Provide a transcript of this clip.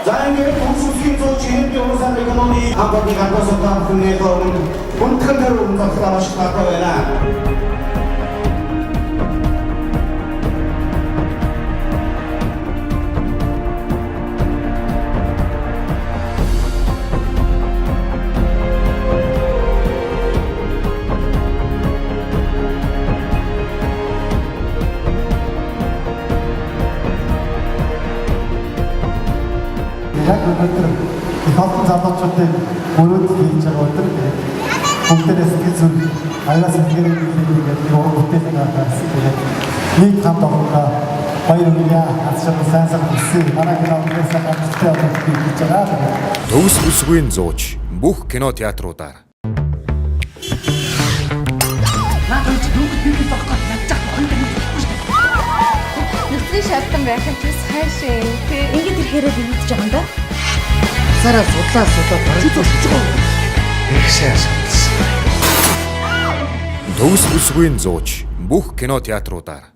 За ингээд төгсөлийн зуучин юмсан экономи хамтдаа гадуусаа хүмүүний хооронд бүнтгэн төрөнд тогтоож байгаа байна. Яг өнөөдөр их олон залуучуудын өрөөнд хийж байгаа өдөр бүгдээрээ сэтгэл зүрх аяга сэтгэлээр нэг уран бүтээлийн гаргасан. Тэгээд нэг хамт олонгаа баяр хүргье. Ачаал сайн хүсье. Манай киноноос хамтдаа олох гэж байгаа. Төгс бүсгүй зууч бүх кино театруудаар. Нүцгэн шалтан байх юм чи хайшаа. Ингээд ирэхээр мэдчихэж байгаа юм да. Сараа судлаа бараг байгаа. Их сайн судалсан. Төгс бүсгүй зууч бүх кино театруудаар.